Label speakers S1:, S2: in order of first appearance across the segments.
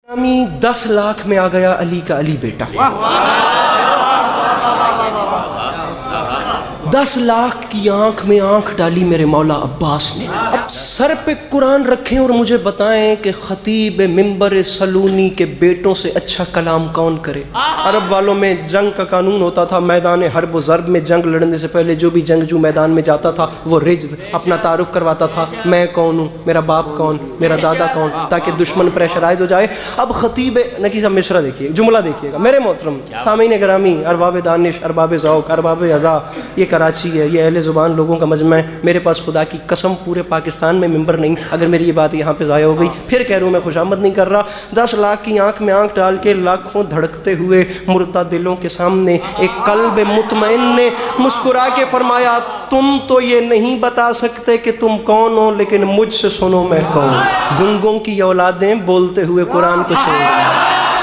S1: 10 लाख में आ गया अली का अली बेटा। 10 लाख की आंख में आंख डाली मेरे मौला अब्बास ने। अब सर पे कुरान रखें और मुझे बताएं कि खतीब मिंबर सलूनी के बेटों से अच्छा कलाम कौन करे। अरब वालों में जंग का कानून होता था, मैदान हर्ब व ज़र्ब में जंग लड़ने से पहले जो भी जंगजू मैदान में जाता था वो रिज्ज़ अपना तारुफ करवाता था, मैं कौन हूँ, मेरा बाप कौन, मेरा दादा कौन, ताकि दुश्मन प्रेशराइज हो जाए। अब खतीब नकी साहब मिसरा देखिए, जुमला देखिएगा मेरे मोहतरम सामीन गिरामी, अरबाब दानिश, अरबाब ज़ौक़, अरबाब अज़ा, ये कराची है, ये अहले ज़ुबान लोगों का मजमा है। मेरे पास खुदा की कसम पूरे पाकिस्तान में मिंबर नहीं। अगर मेरी ये बात यहाँ पे ज़ाया हो गई फिर कह रहा हूँ मैं खुशामद नहीं कर रहा। 10 लाख की आंख में आंख डाल के लाखों धड़कते हुए मुर्दा दिलों के सामने एक कल्ब मुतमईन ने मुस्कुरा के फरमाया, तुम तो ये नहीं बता सकते कि तुम कौन हो, लेकिन मुझसे सुनो मैं कौन। गुंगों की औलादें बोलते हुए कुरान को सुनो।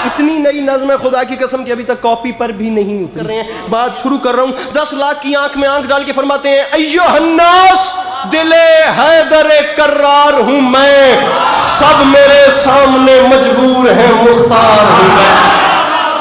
S1: इतनी नई नज़्म है खुदा की कसम कि अभी तक कॉपी पर भी नहीं उतर रहे हैं। बात शुरू कर रहा हूँ। 10 लाख की आंख में आंख डाल के फरमाते हैं, अय्युहन्नास दिले हैदर कर्रार हूँ मैं, सब मेरे सामने मजबूर हैं मुख्तार हूँ मैं,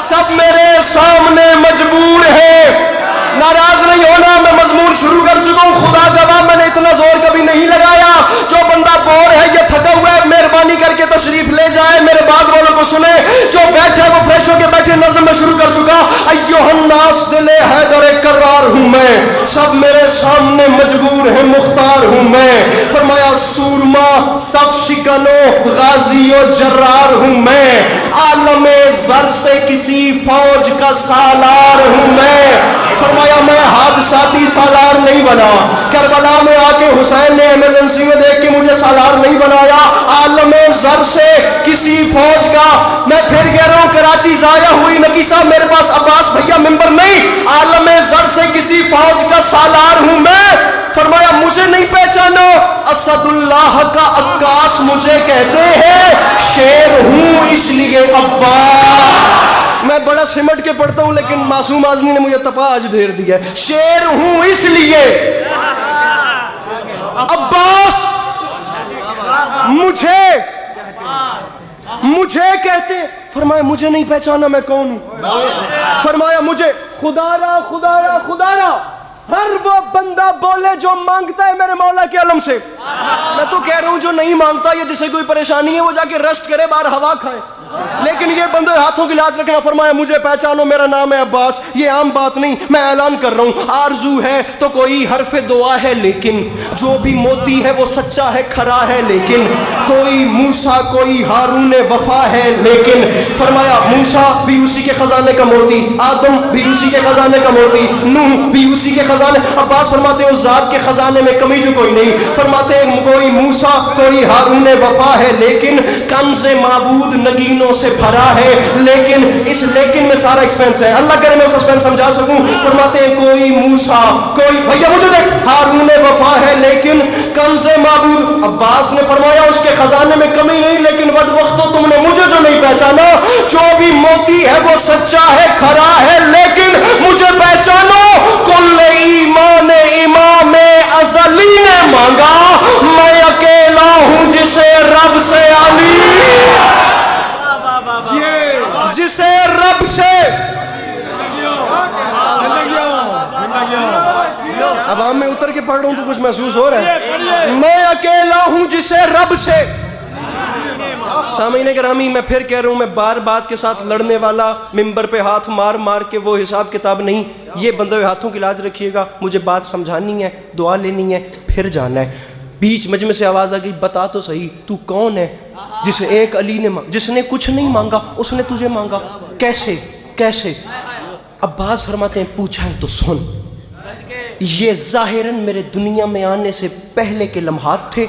S1: सब मेरे सामने मजबूर हैं। नाराज नहीं होना, मैं मजमून शुरू कर चुका हूँ। खुदा गवाह मैंने इतना जोर कभी नहीं लगाया। जो बंदा बोर है, ये थका हुआ है, मेहरबानी करके तशरीफ ले जाए, मेरे बाद वालों को सुने। जो बैठे वो फ्रेश होके बैठे। नज़्म में शुरू कर चुका, अय्युहन्नास दिले हैदर कर्रार हूँ मैं, सब मेरे सामने मजबूर है मुख्तार हूँ मैं। फरमाया सूरमा सफ शिकनो गाजियो जर्रार हूँ मैं, आलमे ज़र से किसी फौज का सालार हूँ मैं। फरमाया मैं हादसाती सालार नहीं बना, करबला में आके हुसैन ने इमरजेंसी में देख के मुझे सालार नहीं बनाया। आलमे ज़र से किसी फौज का, मैं फिर कह रहा हूँ कराची ज़ाया हुई नकी साहब, मेरे पास अब्बास भैया मिंबर नहीं। आलमे ज़र से किसी फौज का सालार हूँ मैं। फरमाया मुझे नहीं पहचानो, असदुल्लाह का अक्कास मुझे कहते हैं, शेर हूँ इसलिए अब्बास। मैं बड़ा सिमट के पढ़ता हूँ लेकिन मासूम आदमी ने मुझे तपा आज ढेर दिया। शेर हूँ इसलिए अब्बास मुझे कहते। फरमाया मुझे नहीं पहचाना मैं कौन हूँ। फरमाया मुझे खुदारा खुदारा खुदारा हर वो बंदा बोले जो मांगता है मेरे मौला के अलम से। मैं तो कह रहा हूँ जो नहीं मांगता या जिसे कोई परेशानी है वो जाके रेस्ट करे, बाहर हवा खाए, लेकिन ये बंदे हाथों की लाज रखना। फरमाया मुझे पहचानो, मेरा नाम है अब्बास। ये आम बात नहीं, मैं ऐलान कर रहा हूँ। आरजू है तो कोई हरफ दुआ है, लेकिन जो भी मोती है वो सच्चा है, खरा है, लेकिन कोई मूसा कोई हारून वफा है, लेकिन। फरमाया मूसा भी उसी के खजाने का मोती, आदम भी उसी के खजाने का मोती, नूह भी उसी के खजाने। अब्बास फरमाते हैं उस जात के खजाने में कमी जो कोई नहीं। फरमाते हैं कोई मूसा कोई हारून वफा है, लेकिन कंज़े माबूद नगीनों से भरा है, लेकिन इस लेकिन में सारा एक्सपेंस है। अल्लाह करे मैं सस्पेंस समझा सकूं। फरमाते हैं कोई मूसा कोई, भैया मुझे देख, हारून वफा है, लेकिन कंज़े माबूद। अब्बास ने फरमाया उसके खजाने में कमी नहीं, लेकिन बदबख्तो तुमने मुझे जो नहीं पहचाना। जो भी मोती है वो सच्चा है, खरा है, लेकिन मुझे पहचानो। कुल ईमान इमाम अज़ली ने मांगा, मैं अकेला हूं जिसे रब से अली, जिसे रब से। अब आम में उतर के पढ़ रहा हूं तो कुछ महसूस हो रहा है। मैं अकेला हूं जिसे रब से। सामीन गिरामी मैं फिर कह रहा हूं, मैं बार बात के साथ लड़ने वाला, मिंबर पे हाथ मार मार के वो हिसाब किताब नहीं। ये बंदे हाथों की लाज रखिएगा, मुझे बात समझानी है, दुआ लेनी है, फिर जाना है। बीच मजमे से आवाज आ गई, बता तो सही तू कौन है जिसे एक अली ने जिसने कुछ नहीं मांगा उसने तुझे मांगा। कैसे कैसे? अब्बास फरमाते हैं पूछा है तो सुन। ये जाहिरन मेरे दुनिया में आने से पहले के लम्हात थे।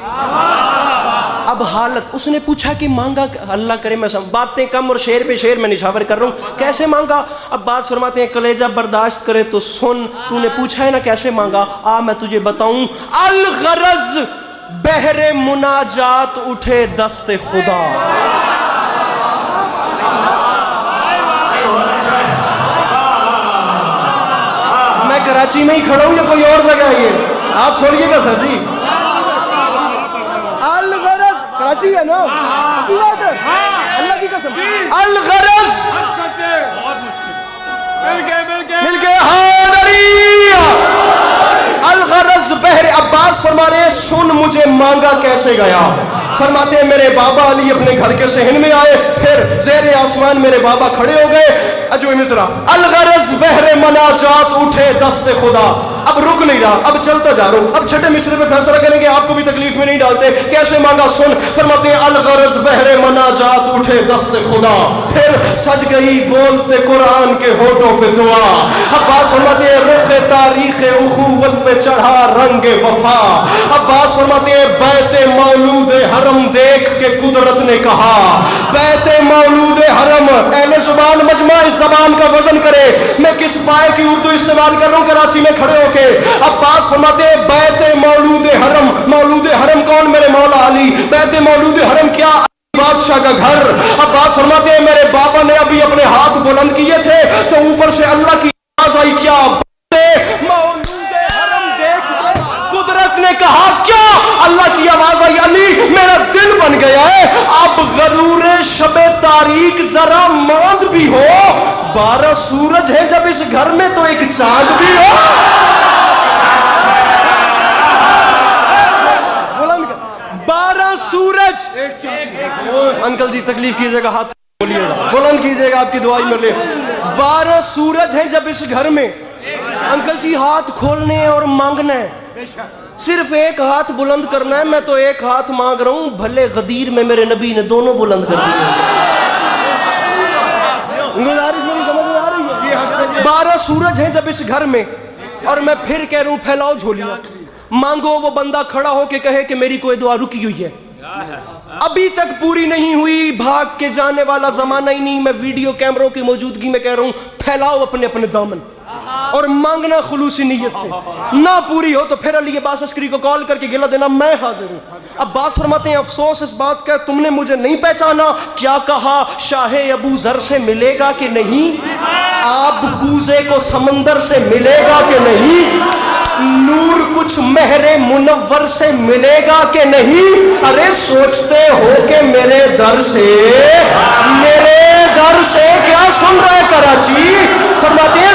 S1: अब हालत, उसने पूछा कि मांगा, अल्लाह करे मैं बातें कम और शेर पे शेर मैं निछावर कर रहा हूँ। कैसे मांगा? अब्बास फरमाते हैं कलेजा बर्दाश्त करे तो सुन। तूने पूछा है ना कैसे मांगा, आ मैं तुझे बताऊं। अल गरज बहरे मुनाजात उठे दस्ते खुदा। मैं कराची में ही खड़ा हूं या कोई और जगह है? ये आप खोलिएगा सर जी। अल गरज कराची है ना, अल्लाह की कसम। फरमाते सुन मुझे मांगा कैसे गया। फरमाते मेरे बाबा अली अपने घर के सहन में आए, फिर ज़ेरे आसमान मेरे बाबा खड़े हो गए। अजो मिसरा अलगरज बहरे मनाजात उठे दस्ते खुदा, अब रुक नहीं रहा, अब चलता जा रहा हूं। अब छठे मिसरे में फैसला करेंगे, आपको भी तकलीफ में नहीं डालते। कैसे मांगा सुन, फरमाते अलगरज बहरे मनाजात उठे दस्ते खुदा, फिर सज गई बोलते कुरान के होठों पे दुआ। अब्बास फरमाते रुख तारीख उखुवत पे चढ़ा रंग वफा। अब्बास फरमाते बैते मौलूद हरम देख के कुदरत ने कहा, बैते मौलूद हरम, अहले जुबान मजमा इस जबान का वजन करे, मैं किस पाए की उर्दू इस्तेमाल कर रहा हूं कराची में खड़े होके। अब्बास फरमाते बैते मौलूद हरम, मौलूद हरम कौन? मेरे मौला अली। बैते मौलूद हरम क्या? बादशाह का घर। अब्बास फरमाते मेरे बाबा ने अभी अपने हाथ बुलंद किए थे तो ऊपर से अल्लाह की आवाज आई, क्या मौलूद हरम देख कुदरत ने कहा, क्या? अल्लाह की आवाज आई, अली मेरा दिल बन गया है, अब गरूरे शबे तारीख जरा मांद भी हो, 12 सूरज है जब इस घर में तो एक चांद भी हो। 12 सूरज। अंकल जी तकलीफ कीजिएगा, हाथ बोलिएगा, बुलंद कीजिएगा, आपकी दुआई मिले। 12 सूरज हैं जब इस घर में। अंकल जी हाथ खोलने और मांगना है, सिर्फ एक हाथ बुलंद करना है। मैं तो एक हाथ मांग रहा हूं, भले गदीर में मेरे नबी ने दोनों बुलंद कर दिए। गुजारिश मेरी समझ में आ रही है? 12 सूरज हैं जब इस घर में, और मैं फिर कह रहा हूं फैलाओ झोलियां, मांगो। वो बंदा खड़ा होके कहे कि मेरी कोई दुआ रुकी हुई है, अभी तक पूरी नहीं हुई, भाग के जाने वाला जमाना ही नहीं। मैं वीडियो कैमरों की मौजूदगी में कह रहा हूं फैलाओ अपने अपने दामन और मांगना खुलूसी नीयत से। ना पूरी हो तो फिर अली अब्बास अस्करी को कॉल करके गिला देना, मैं हाजिर हूं। अब्बास फरमाते हैं अफसोस इस बात का तुमने मुझे नहीं पहचाना। क्या कहा? शाहे अबू जर से मिलेगा कि नहीं? आप कूजे को समंदर से मिलेगा कि नहीं? नूर कुछ महरे मुनव्वर से मिलेगा कि नहीं? अरे सोचते हो कि मेरे दर से क्या सुन रहे कराची? फरमाते